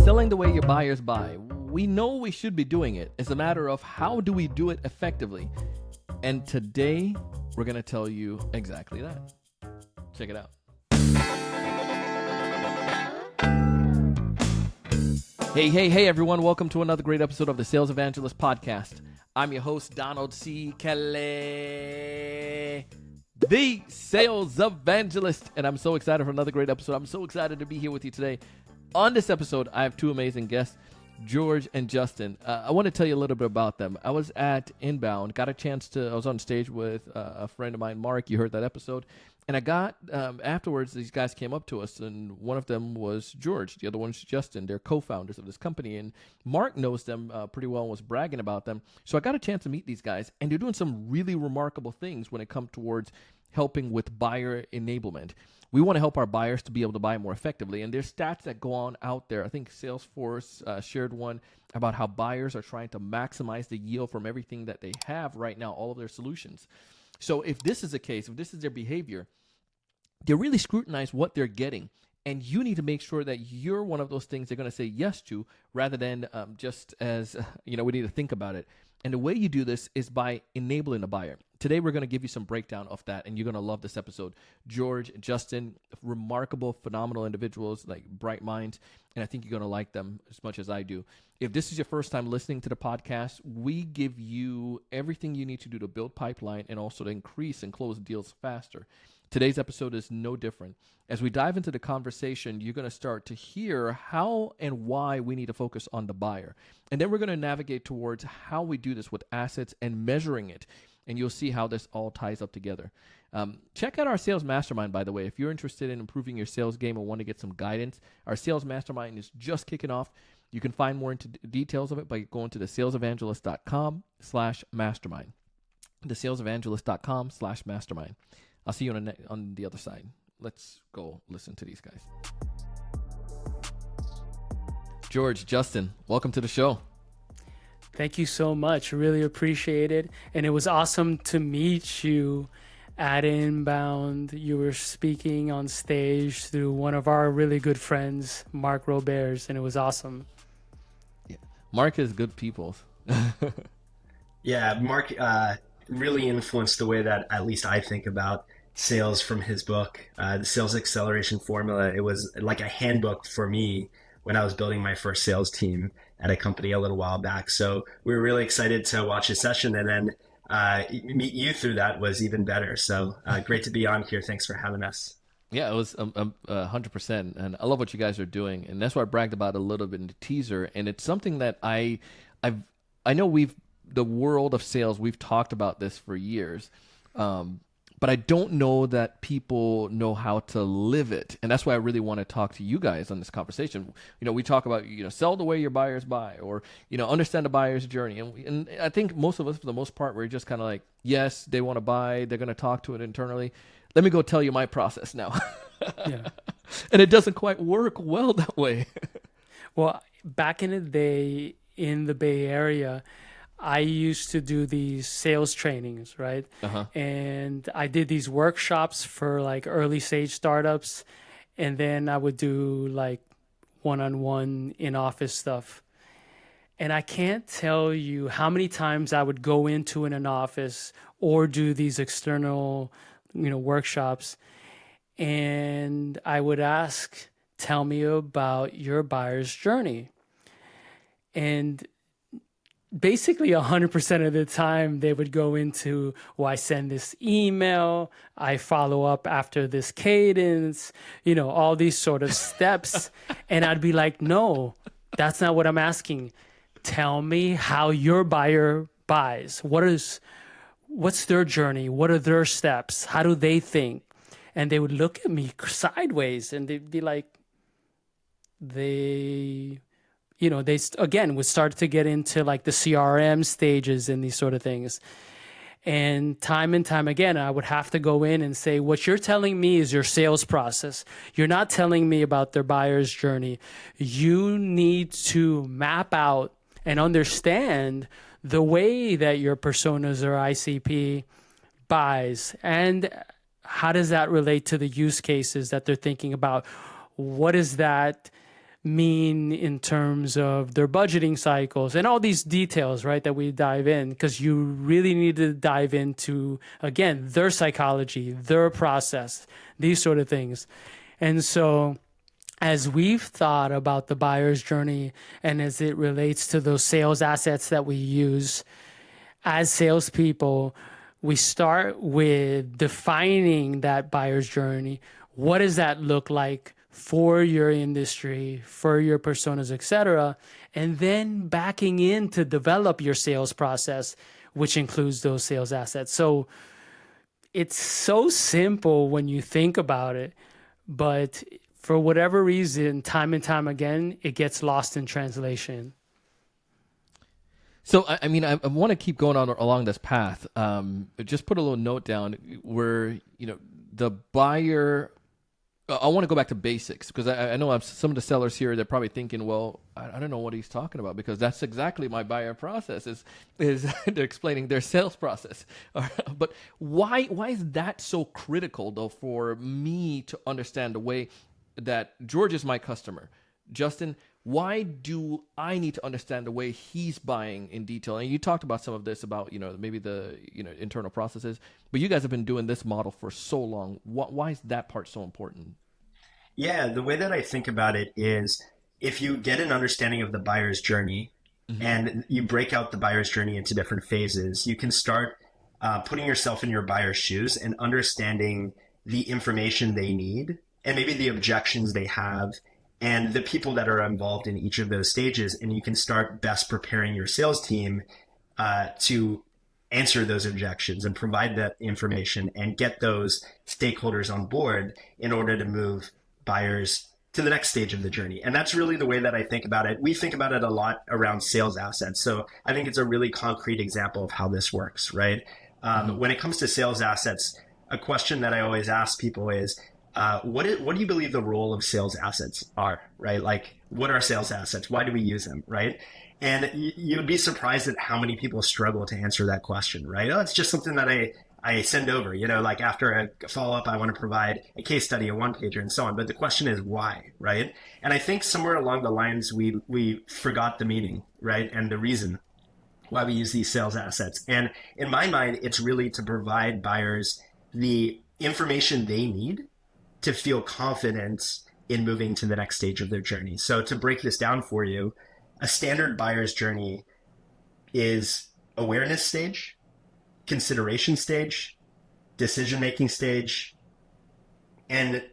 Selling the way your buyers buy. We know we should be doing it. It's a matter of how do we do it effectively. And today, we're going to tell you exactly that. Check it out. Hey, everyone. Welcome to another great episode of the Sales Evangelist Podcast. I'm your host, Donald C. Kelly, the Sales Evangelist. And I'm so excited for another great episode. I'm so excited to be here with you today. On this episode, I have two amazing guests, George and Justin. I want to tell you a little bit about them. I was at Inbound, I was on stage with a friend of mine, Mark. You heard that episode. And I got, afterwards, these guys came up to us, and one of them was George. The other one's Justin. They're co-founders of this company. And Mark knows them pretty well and was bragging about them. So I got a chance to meet these guys, and they're doing some really remarkable things when it comes towards helping with buyer enablement. We want to help our buyers to be able to buy more effectively. And there's stats that go on out there. I think Salesforce shared one about how buyers are trying to maximize the yield from everything that they have right now, all of their solutions. So if this is the case, if this is their behavior, they really scrutinize what they're getting. And you need to make sure that you're one of those things they're going to say yes to, rather than just as, we need to think about it. And the way you do this is by enabling a buyer. Today, we're going to give you some breakdown of that, and you're going to love this episode. George, Justin, remarkable, phenomenal individuals, like bright minds, and I think you're going to like them as much as I do. If this is your first time listening to the podcast, we give you everything you need to do to build pipeline and also to increase and close deals faster. Today's episode is no different. As we dive into the conversation, you're going to start to hear how and why we need to focus on the buyer. And then we're going to navigate towards how we do this with assets and measuring it. And you'll see how this all ties up together. Check out our sales mastermind, by the way. If you're interested in improving your sales game or want to get some guidance, our sales mastermind is just kicking off. You can find more into details of it by going to thesalesevangelist.com/mastermind. Thesalesevangelist.com/mastermind. I'll see you on the other side. Let's go listen to these guys. George, Justin, welcome to the show. Thank you so much. Really appreciate it. And it was awesome to meet you at Inbound. You were speaking on stage through one of our really good friends, Mark Roberts, and it was awesome. Yeah. Mark is good people. Yeah, Mark really influenced the way that at least I think about sales from his book, The Sales Acceleration Formula. It was like a handbook for me when I was building my first sales team at a company a little while back. So we were really excited to watch his session, and then meet you through that was even better. So great to be on here. Thanks for having us. Yeah, it was 100%. And I love what you guys are doing. And that's what I bragged about a little bit in the teaser. And it's something that I know the world of sales, we've talked about this for years. But I don't know that people know how to live it. And that's why I really want to talk to you guys on this conversation. We talk about, sell the way your buyers buy, or, understand the buyer's journey. And I think most of us, for the most part, we're just kind of like, yes, they want to buy. They're going to talk to it internally. Let me go tell you my process now. Yeah. And it doesn't quite work well that way. Well, back in the day in the Bay Area, I used to do these sales trainings, right? Uh-huh. And I did these workshops for like early stage startups. And then I would do like one-on-one in-office stuff. And I can't tell you how many times I would go into an office or do these external, workshops. And I would ask, tell me about your buyer's journey. And basically 100% of the time they would go into, I send this email, I follow up after this cadence, all these sort of steps. And I'd be like, no, that's not what I'm asking. Tell me how your buyer buys. What's their journey? What are their steps? How do they think? And they would look at me sideways and they'd be like, they again would start to get into like the CRM stages and these sort of things. And time again, I would have to go in and say, what you're telling me is your sales process. You're not telling me about their buyer's journey. You need to map out and understand the way that your personas or ICP buys, and how does that relate to the use cases that they're thinking about? What does that mean in terms of their budgeting cycles and all these details, right, that we dive in, because you really need to dive into, again, their psychology, their process, these sort of things. And so as we've thought about the buyer's journey and as it relates to those sales assets that we use as salespeople, we start with defining that buyer's journey. What does that look like for your industry, for your personas, etc.? And then backing in to develop your sales process, which includes those sales assets. So it's so simple when you think about it, but for whatever reason, time and time again, it gets lost in translation. So, I mean, I want to keep going on along this path. Just put a little note down where, the buyer, I want to go back to basics, because I know some of the sellers here, they're probably thinking, well, I don't know what he's talking about, because that's exactly my buyer process is they're explaining their sales process. But why is that so critical, though, for me to understand the way that George is my customer? Justin, why do I need to understand the way he's buying in detail? And you talked about some of this about, maybe the, internal processes, but you guys have been doing this model for so long. Why is that part so important? Yeah, the way that I think about it is if you get an understanding of the buyer's journey and you break out the buyer's journey into different phases, you can start putting yourself in your buyer's shoes and understanding the information they need and maybe the objections they have and the people that are involved in each of those stages. And you can start best preparing your sales team to answer those objections and provide that information and get those stakeholders on board in order to move buyers to the next stage of the journey. And that's really the way that I think about it. We think about it a lot around sales assets. So I think it's a really concrete example of how this works, right? When it comes to sales assets, a question that I always ask people is, what do you believe the role of sales assets are, right? Like, what are sales assets? Why do we use them, right? And you would be surprised at how many people struggle to answer that question, right? Oh, it's just something that I send over, like after a follow-up, I want to provide a case study, a one-pager, and so on. But the question is why, right? And I think somewhere along the lines, we forgot the meaning, right? And the reason why we use these sales assets. And in my mind, it's really to provide buyers the information they need to feel confident in moving to the next stage of their journey. So to break this down for you, a standard buyer's journey is awareness stage, consideration stage, decision-making stage, and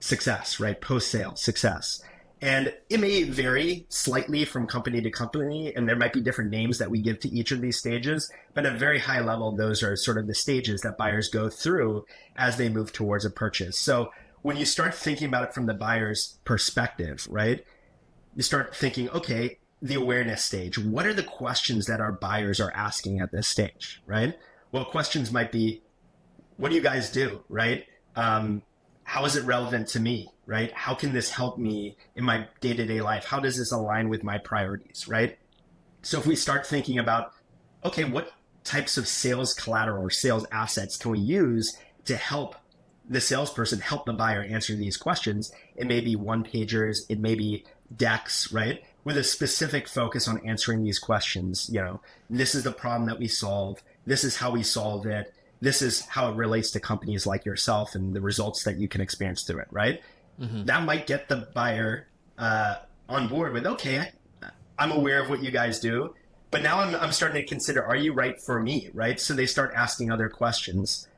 success, right? Post-sale success. And it may vary slightly from company to company, and there might be different names that we give to each of these stages, but at a very high level, those are sort of the stages that buyers go through as they move towards a purchase. So when you start thinking about it from the buyer's perspective, right, you start thinking, okay, the awareness stage, what are the questions that our buyers are asking at this stage, right? Well, questions might be, what do you guys do, right? How is it relevant to me, right? How can this help me in my day-to-day life? How does this align with my priorities, right? So if we start thinking about, okay, what types of sales collateral or sales assets can we use to help the salesperson help the buyer answer these questions? It may be one-pagers, it may be decks, right? With a specific focus on answering these questions. This is the problem that we solve. This is how we solve it. This is how it relates to companies like yourself and the results that you can experience through it, right? Mm-hmm. That might get the buyer on board with, okay, I'm aware of what you guys do, but now I'm starting to consider, are you right for me, right? So they start asking other questions.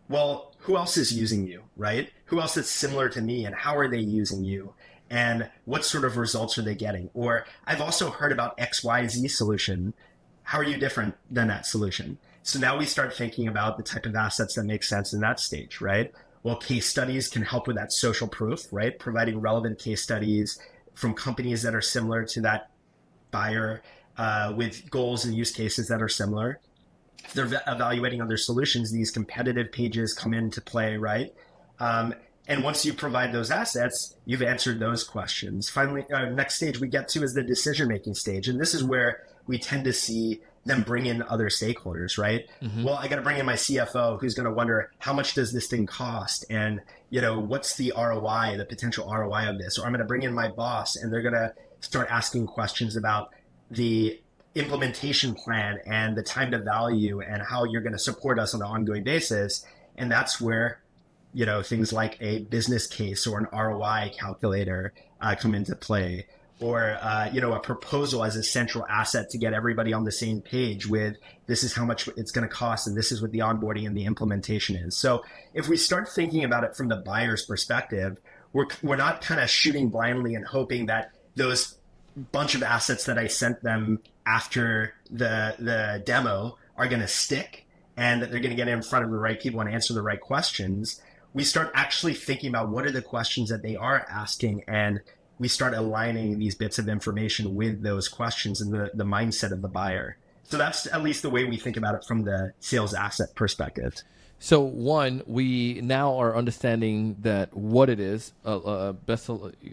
Well, who else is using you, right? Who else is similar to me, and how are they using you? And what sort of results are they getting? Or I've also heard about XYZ solution. How are you different than that solution? So now we start thinking about the type of assets that make sense in that stage, right? Well, case studies can help with that social proof, right? Providing relevant case studies from companies that are similar to that buyer with goals and use cases that are similar. If they're evaluating other solutions, these competitive pages come into play, right? And once you provide those assets, you've answered those questions. Finally, next stage we get to is the decision-making stage. And this is where we tend to see then bring in other stakeholders, right? Mm-hmm. Well, I got to bring in my CFO who's going to wonder how much does this thing cost, and what's the ROI, the potential ROI of this? Or I'm going to bring in my boss, and they're going to start asking questions about the implementation plan and the time to value and how you're going to support us on an ongoing basis. And that's where things like a business case or an ROI calculator come into play, or a proposal as a central asset to get everybody on the same page with this is how much it's going to cost and this is what the onboarding and the implementation is. So if we start thinking about it from the buyer's perspective, we're not kind of shooting blindly and hoping that those bunch of assets that I sent them after the demo are going to stick and that they're going to get in front of the right people and answer the right questions. We start actually thinking about what are the questions that they are asking, and we start aligning these bits of information with those questions and the mindset of the buyer. So that's at least the way we think about it from the sales asset perspective. So one, we now are understanding that what it is, best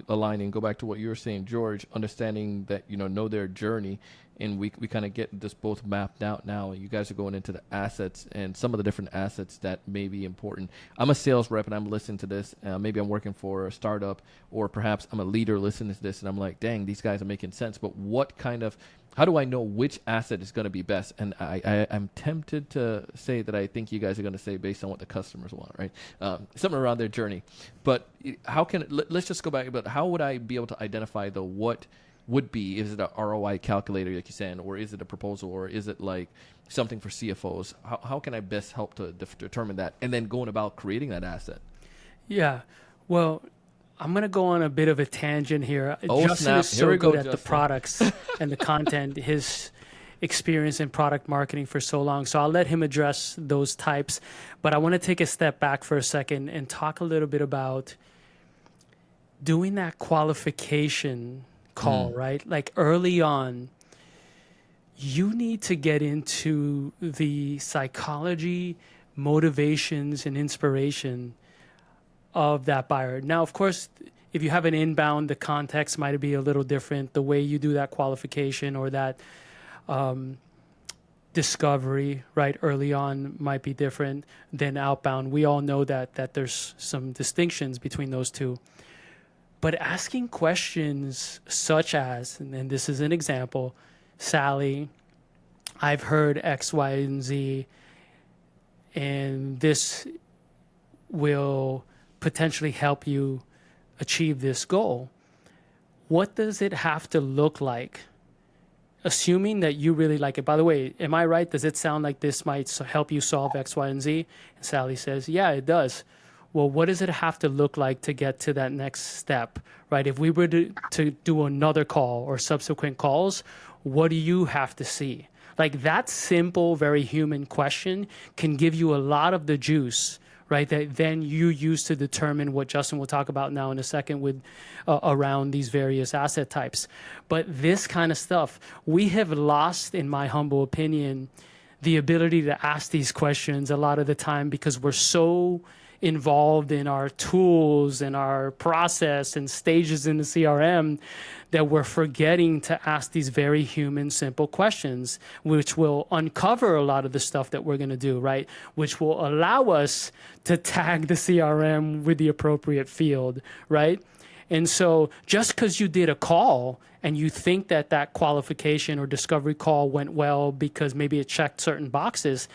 aligning, go back to what you were saying, George, understanding that, know their journey. And we kind of get this both mapped out now. You guys are going into the assets and some of the different assets that may be important. I'm a sales rep and I'm listening to this. Maybe I'm working for a startup, or perhaps I'm a leader listening to this and I'm like, dang, these guys are making sense. But how do I know which asset is going to be best? And I'm tempted to say that I think you guys are going to say based on what the customers want, right? Something around their journey. But let's just go back. But how would I be able to identify what would be? Is it a ROI calculator, like you're saying, or is it a proposal, or is it like something for CFOs? How can I best help to determine that, and then going about creating that asset? Yeah, well, I'm going to go on a bit of a tangent here. Oh, Justin snap. is so good at Justin. the products and the content, his experience in product marketing for so long. So I'll let him address those types. But I want to take a step back for a second and talk a little bit about doing that qualification call, right? Like early on, you need to get into the psychology, motivations, and inspiration of that buyer. Now, of course, if you have an inbound, the context might be a little different. The way you do that qualification or that discovery, right, early on might be different than outbound. We all know that there's some distinctions between those two. But asking questions such as, and this is an example, Sally, I've heard X, Y, and Z, and this will potentially help you achieve this goal. What does it have to look like? Assuming that you really like it. By the way, am I right? Does it sound like this might help you solve X, Y, and Z? And Sally says, yeah, it does. Well, what does it have to look like to get to that next step, right? If we were to do another call or subsequent calls, what do you have to see? Like that simple, very human question can give you a lot of the juice, right? That then you use to determine what Justin will talk about now in a second with around these various asset types. But this kind of stuff, we have lost, in my humble opinion, the ability to ask these questions a lot of the time because we're so involved in our tools and our process and stages in the CRM that we're forgetting to ask these very human, simple questions, which will uncover a lot of the stuff that we're going to do, right? Which will allow us to tag the CRM with the appropriate field, right? And so just because you did a call and you think that qualification or discovery call went well because maybe it checked certain boxes,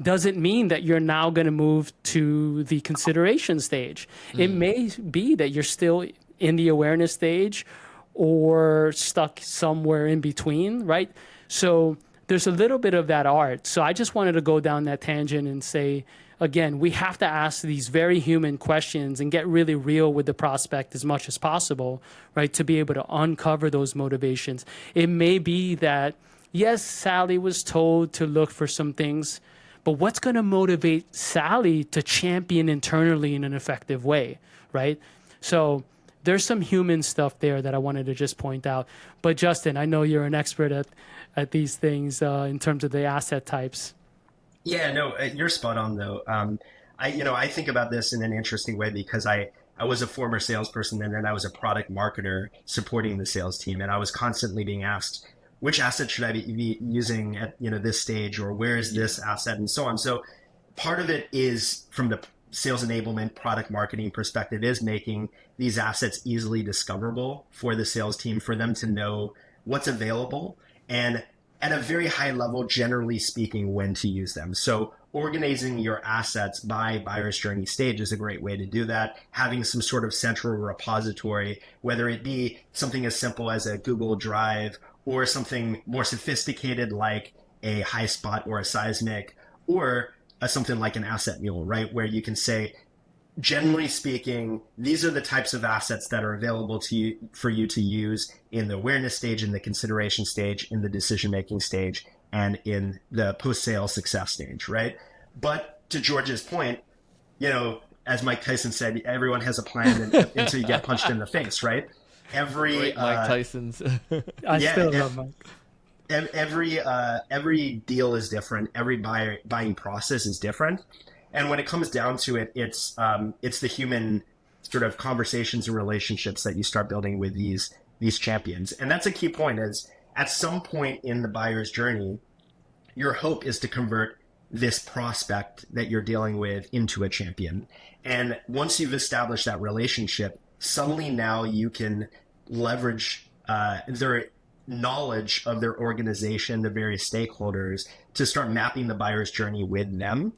doesn't mean that you're now going to move to the consideration stage. It may be that you're still in the awareness stage or stuck somewhere in between, right? So there's a little bit of that art. So I just wanted to go down that tangent and say, again, we have to ask these very human questions and get really real with the prospect as much as possible, right? To be able to uncover those motivations. It may be that, yes, Sally was told to look for some things, but what's going to motivate Sally to champion internally in an effective way, right? So there's some human stuff there that I wanted to just point out. But Justin, I know you're an expert at these things in terms of the asset types. Yeah, no, you're spot on though. I think about this in an interesting way because I was a former salesperson and then I was a product marketer supporting the sales team, and I was constantly being asked, which asset should I be using at this stage, or where is this asset, and so on. So part of it is from the sales enablement product marketing perspective is making these assets easily discoverable for the sales team, for them to know what's available, and at a very high level, generally speaking, when to use them. So organizing your assets by buyer's journey stage is a great way to do that. Having some sort of central repository, whether it be something as simple as a Google Drive or something more sophisticated like a HighSpot or a Seismic, or something like an Asset Mule, right? Where you can say, generally speaking, these are the types of assets that are available to you for you to use in the awareness stage, in the consideration stage, in the decision-making stage, and in the post-sale success stage, right? But to George's point, as Mike Tyson said, everyone has a plan until you get punched in the face, right? Mike Tyson's. I still love Mike. Every deal is different. Every buying process is different. And when it comes down to it, it's the human sort of conversations and relationships that you start building with these champions. And that's a key point, is at some point in the buyer's journey, your hope is to convert this prospect that you're dealing with into a champion. And once you've established that relationship, suddenly now you can leverage their knowledge of their organization, the various stakeholders, to start mapping the buyer's journey with them,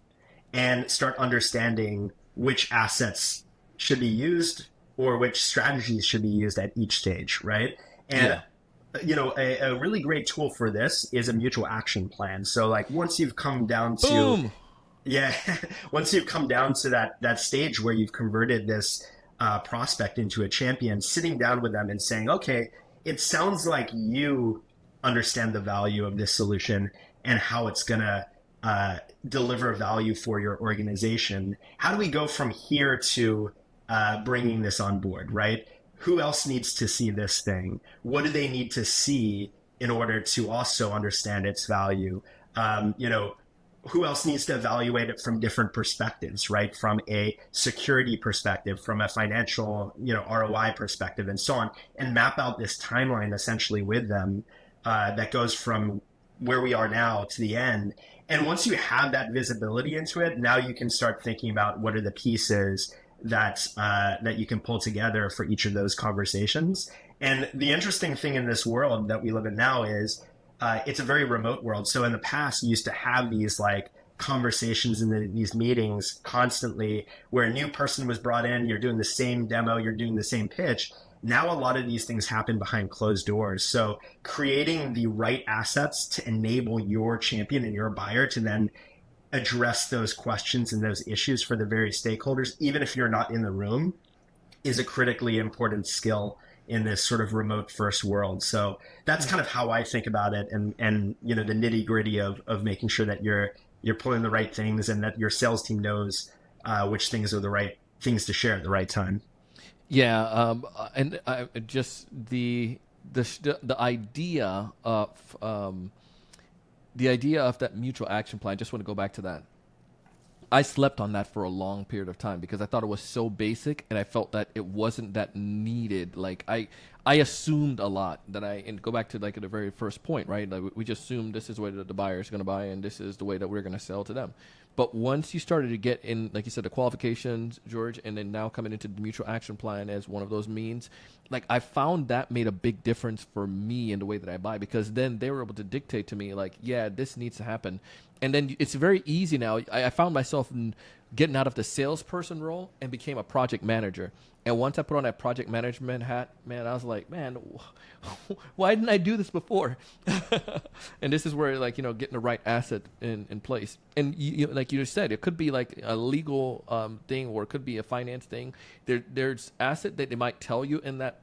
and start understanding which assets should be used or which strategies should be used at each stage, right? And a really great tool for this is a mutual action plan. So like once you've come down to Boom. Once you've come down to that stage where you've converted this prospect into a champion, sitting down with them and saying, okay, it sounds like you understand the value of this solution and how it's going to deliver value for your organization. How do we go from here to bringing this on board, right? Who else needs to see this thing? What do they need to see in order to also understand its value? Who else needs to evaluate it from different perspectives, right? From a security perspective, from a financial, ROI perspective, and so on, and map out this timeline essentially with them that goes from where we are now to the end. And once you have that visibility into it, now you can start thinking about what are the pieces that you can pull together for each of those conversations. And the interesting thing in this world that we live in now is it's a very remote world. So in the past, you used to have these like conversations in these meetings constantly where a new person was brought in, you're doing the same demo, you're doing the same pitch. Now, a lot of these things happen behind closed doors. So creating the right assets to enable your champion and your buyer to then address those questions and those issues for the various stakeholders, even if you're not in the room, is a critically important skill in this sort of remote first world. So that's kind of how I think about it, and the nitty gritty of making sure that you're pulling the right things and that your sales team knows which things are the right things to share at the right time. Yeah, and just the idea of that mutual action plan. I just want to go back to that. I slept on that for a long period of time because I thought it was so basic, and I felt that it wasn't that needed. Like I assumed a lot and go back to like the very first point, right? Like we just assumed this is the way that the buyer is going to buy, and this is the way that we're going to sell to them. But once you started to get in, like you said, the qualifications, George, and then now coming into the mutual action plan as one of those means, like I found that made a big difference for me in the way that I buy, because then they were able to dictate to me like, yeah, this needs to happen. And then it's very easy now. I found myself getting out of the salesperson role and became a project manager. And once I put on that project management hat, man, I was like, man, why didn't I do this before? And this is where, like, getting the right asset in place. And you like you said, it could be like a legal thing, or it could be a finance thing. There's asset that they might tell you in that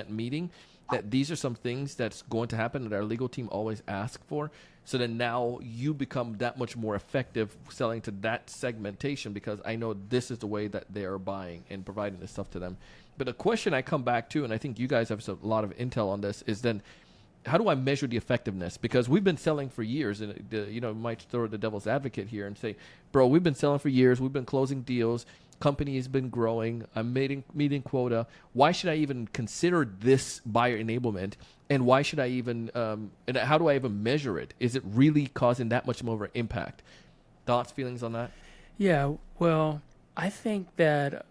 meeting that these are some things that's going to happen that our legal team always asks for. So then now you become that much more effective selling to that segmentation, because I know this is the way that they are buying and providing this stuff to them. But the question I come back to, and I think you guys have a lot of intel on this, is then how do I measure the effectiveness? Because we've been selling for years, and might throw the devil's advocate here and say, bro, we've been selling for years. We've been closing deals. company has been growing. I'm meeting quota. Why should I even consider this buyer enablement? And why should I even, and how do I even measure it? Is it really causing that much more of an impact? Thoughts, feelings on that? Yeah, well, I think that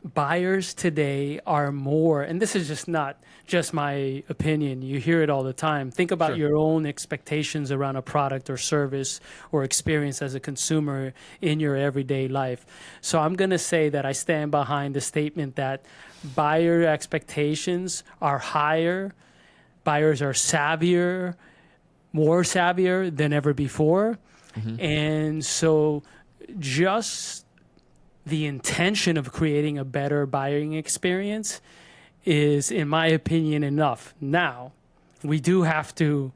buyers today are more, and this is just not just my opinion, you hear it all the time. Think about Sure. your own expectations around a product or service or experience as a consumer in your everyday life. So I'm going to say that I stand behind the statement that buyer expectations are higher, buyers are savvier, more savvier than ever before. And so just the intention of creating a better buying experience is, in my opinion, enough. Now, we do have to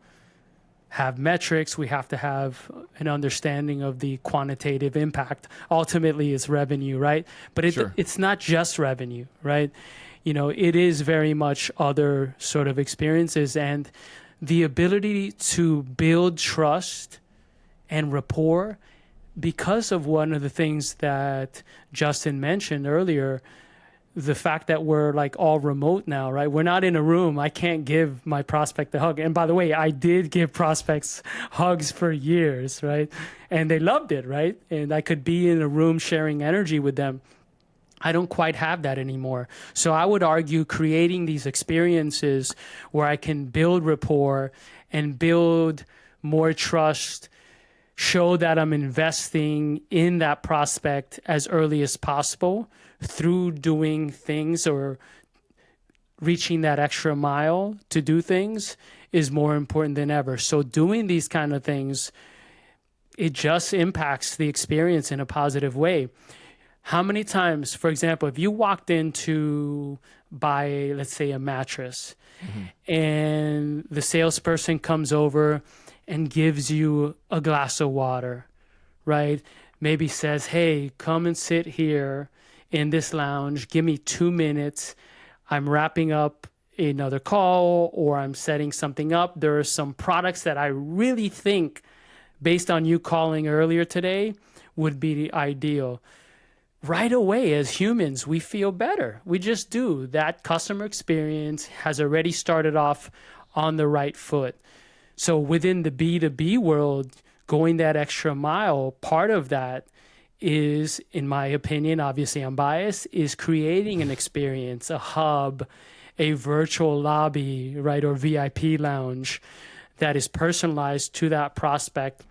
have metrics. We have to have an understanding of the quantitative impact. Ultimately, it's revenue, right? But Sure. it's not just revenue, right? You know, it is very much other sort of experiences, and the ability to build trust and rapport, because of one of the things that Justin mentioned earlier, the fact that we're like all remote now, right? We're not in a room. I can't give my prospect a hug. And by the way, I did give prospects hugs for years, right? And they loved it, right? And I could be in a room sharing energy with them. I don't quite have that anymore. So I would argue creating these experiences where I can build rapport and build more trust, show that I'm investing in that prospect as early as possible through doing things or reaching that extra mile to do things is more important than ever. So doing these kind of things, it just impacts the experience in a positive way. How many times, for example, if you walked in to buy, let's say, a mattress, and the salesperson comes over and gives you a glass of water, right? Maybe says, hey, come and sit here in this lounge. Give me 2 minutes. I'm wrapping up another call or I'm setting something up. There are some products that I really think, based on you calling earlier today, would be ideal. Right away, as humans, we feel better. We just do. That customer experience has already started off on the right foot. So within the B2B world, going that extra mile, part of that is, in my opinion, obviously I'm biased, is creating an experience, a hub, a virtual lobby, right, or VIP lounge that is personalized to that prospect.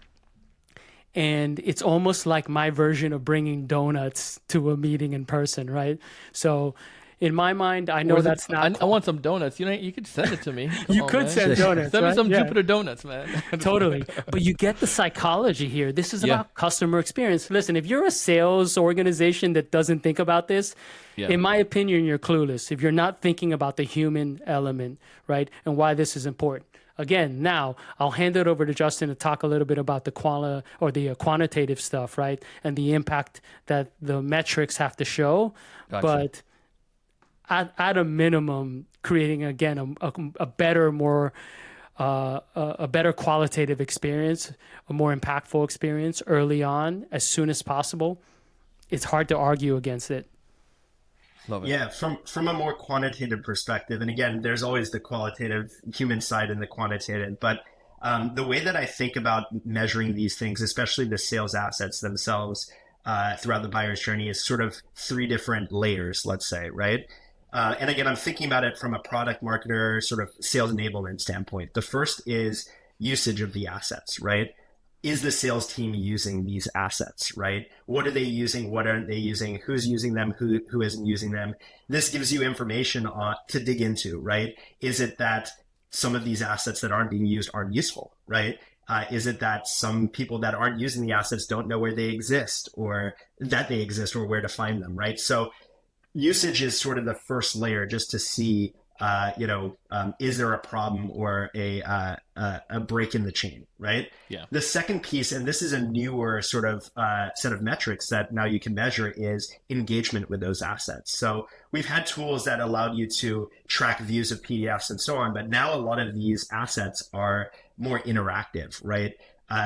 And it's almost like my version of bringing donuts to a meeting in person, right? So in my mind, I know that's not... I want some donuts. You could send it to me. Come You on, could man. send donuts, Send me right? some Yeah. Jupiter donuts, man. Totally. But you get the psychology here. This is Yeah. about customer experience. Listen, if you're a sales organization that doesn't think about this, Yeah. in my opinion, you're clueless. If you're not thinking about the human element, right, and why this is important. Again, now I'll hand it over to Justin to talk a little bit about the quantitative stuff, right, and the impact that the metrics have to show. Gotcha. But at a minimum, creating again a better, more a better qualitative experience, a more impactful experience early on, as soon as possible. It's hard to argue against it. Love it. Yeah, from a more quantitative perspective, and again, there's always the qualitative human side and the quantitative, but the way that I think about measuring these things, especially the sales assets themselves throughout the buyer's journey, is sort of 3 different layers, let's say, right? And again, I'm thinking about it from a product marketer sort of sales enablement standpoint. The first is usage of the assets, right? Is the sales team using these assets, right? What are they using? What aren't they using? Who's using them? Who isn't using them? This gives you information to dig into, right? Is it that some of these assets that aren't being used aren't useful, right? Is it that some people that aren't using the assets don't know where they exist or that they exist or where to find them, right? So usage is sort of the first layer just to see, is there a problem or a break in the chain, right? Yeah. The second piece, and this is a newer sort of set of metrics that now you can measure, is engagement with those assets. So we've had tools that allowed you to track views of PDFs and so on, but now a lot of these assets are more interactive, right?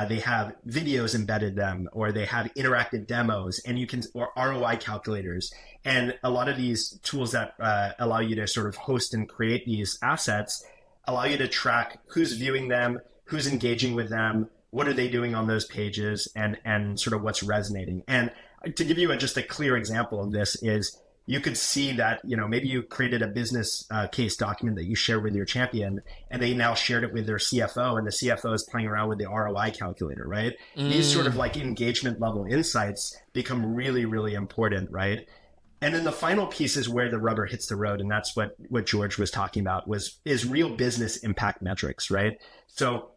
they have videos embedded them, or they have interactive demos, and or ROI calculators. And a lot of these tools that allow you to sort of host and create these assets allow you to track who's viewing them, who's engaging with them, what are they doing on those pages, and sort of what's resonating. And to give you just a clear example of this is, you could see that, maybe you created a business case document that you share with your champion, and they now shared it with their CFO, and the CFO is playing around with the ROI calculator, right? These sort of like engagement level insights become really, really important, right? And then the final piece is where the rubber hits the road, and that's what George was talking about, is real business impact metrics, right? So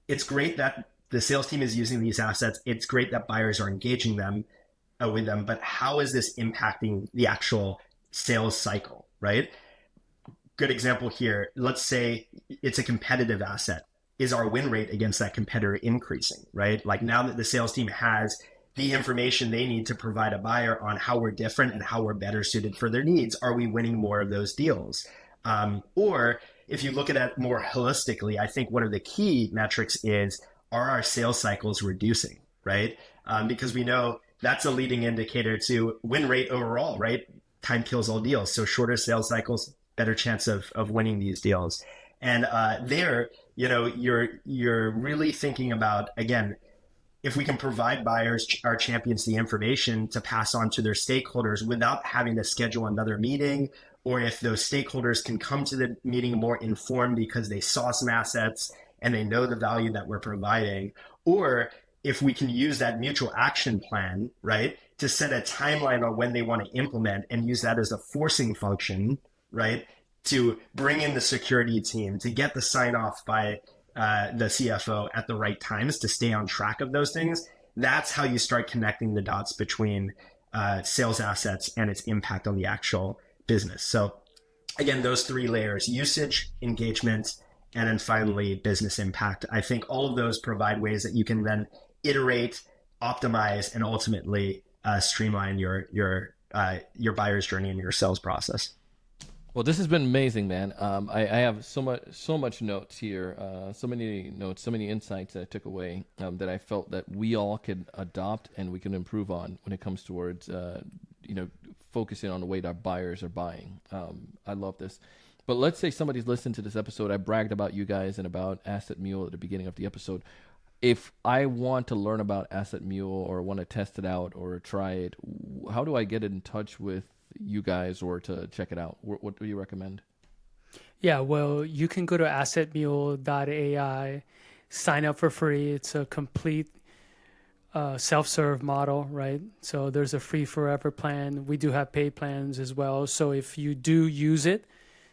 it's great that the sales team is using these assets. It's great that buyers are engaging them with them, but how is this impacting the actual sales cycle, right? Good example here. Let's say it's a competitive asset. Is our win rate against that competitor increasing, right? Like, now that the sales team has the information they need to provide a buyer on how we're different and how we're better suited for their needs, are we winning more of those deals? Or if you look at it more holistically, I think one of the key metrics is, are our sales cycles reducing, right? Because we know that's a leading indicator to win rate overall, right? Time kills all deals. So shorter sales cycles, better chance of winning these deals. And you're really thinking about, again, if we can provide buyers, our champions, the information to pass on to their stakeholders without having to schedule another meeting, or if those stakeholders can come to the meeting more informed because they saw some assets and they know the value that we're providing, or if we can use that mutual action plan, right, to set a timeline on when they want to implement, and use that as a forcing function, right, to bring in the security team, to get the sign off by the CFO at the right times, to stay on track of those things. That's how you start connecting the dots between sales assets and its impact on the actual business. So again, those three layers: usage, engagement, and then finally business impact. I think all of those provide ways that you can then iterate, optimize, and ultimately streamline your buyer's journey and your sales process. Well, this has been amazing, man. I have so much notes here, so many notes, so many insights that I took away that I felt that we all could adopt and we can improve on when it comes towards focusing on the way that our buyers are buying. I love this. But let's say somebody's listened to this episode. I bragged about you guys and about Asset Mule at the beginning of the episode. If I want to learn about Asset Mule or want to test it out or try it, how do I get in touch with you guys or to check it out? What do you recommend? Yeah, well, you can go to assetmule.ai, sign up for free. It's a complete self-serve model, right? So there's a free forever plan. We do have paid plans as well. So if you do use it,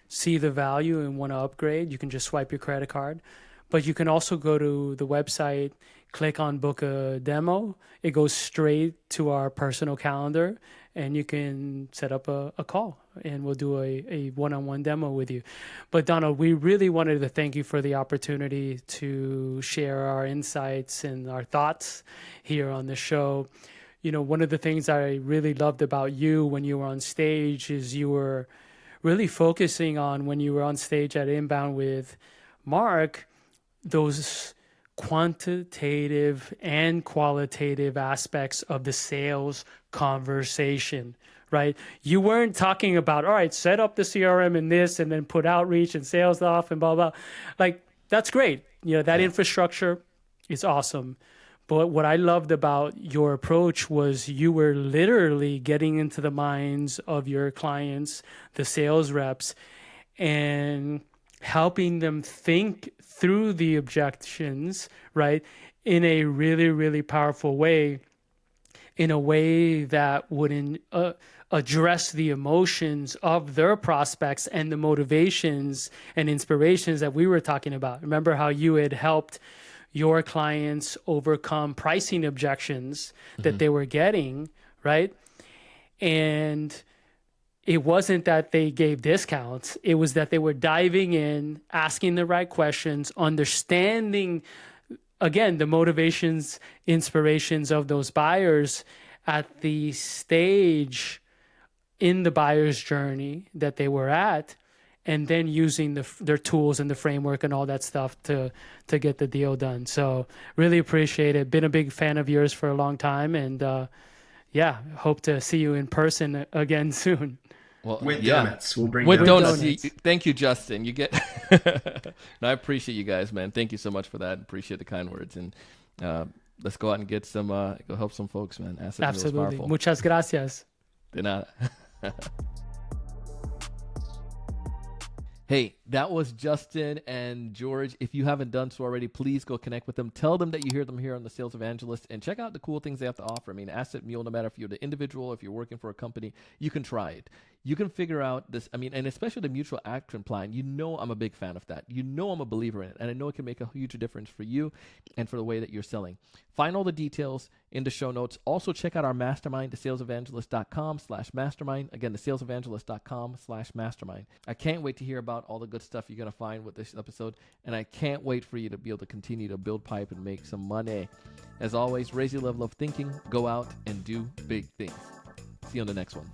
see the value and want to upgrade, you can just swipe your credit card. But you can also go to the website, click on book a demo. It goes straight to our personal calendar, and you can set up a call, and we'll do a one-on-one demo with you. But Donald, we really wanted to thank you for the opportunity to share our insights and our thoughts here on the show. One of the things I really loved about you when you were on stage is you were really focusing on, when you were on stage at Inbound with Mark, those quantitative and qualitative aspects of the sales conversation, right? You weren't talking about, all right, set up the CRM and this, and then put outreach and sales off and blah, blah. Like, that's great. That infrastructure is awesome. But what I loved about your approach was you were literally getting into the minds of your clients, the sales reps, and helping them think through the objections, right, in a really, really powerful way, in a way that would address the emotions of their prospects and the motivations and inspirations that we were talking about. Remember how you had helped your clients overcome pricing objections that they were getting, right? And it wasn't that they gave discounts. It was that they were diving in, asking the right questions, understanding, again, the motivations, inspirations of those buyers at the stage in the buyer's journey that they were at, and then using their tools and the framework and all that stuff to get the deal done. So really appreciate it. Been a big fan of yours for a long time, and yeah, hope to see you in person again soon. Well, With yeah. donuts. We'll bring With donuts. donuts. Thank you, Justin. You get. No, I appreciate you guys, man. Thank you so much for that. Appreciate the kind words, and let's go out and get some. Go help some folks, man. Asset Mule is Absolutely. powerful. Muchas gracias. De nada. Hey, that was Justin and George. If you haven't done so already, please go connect with them. Tell them that you hear them here on the Sales Evangelist, and check out the cool things they have to offer. I mean, Asset Mule, no matter if you're the individual, if you're working for a company, you can try it. You can figure out this. I mean, and especially the mutual action plan. You know I'm a big fan of that. You know I'm a believer in it, and I know it can make a huge difference for you and for the way that you're selling. Find all the details in the show notes. Also, check out our mastermind, thesalesevangelist.com/mastermind. Again, thesalesevangelist.com/mastermind. I can't wait to hear about all the good stuff you're going to find with this episode, and I can't wait for you to be able to continue to build pipe and make some money. As always, raise your level of thinking, go out and do big things. See you on the next one.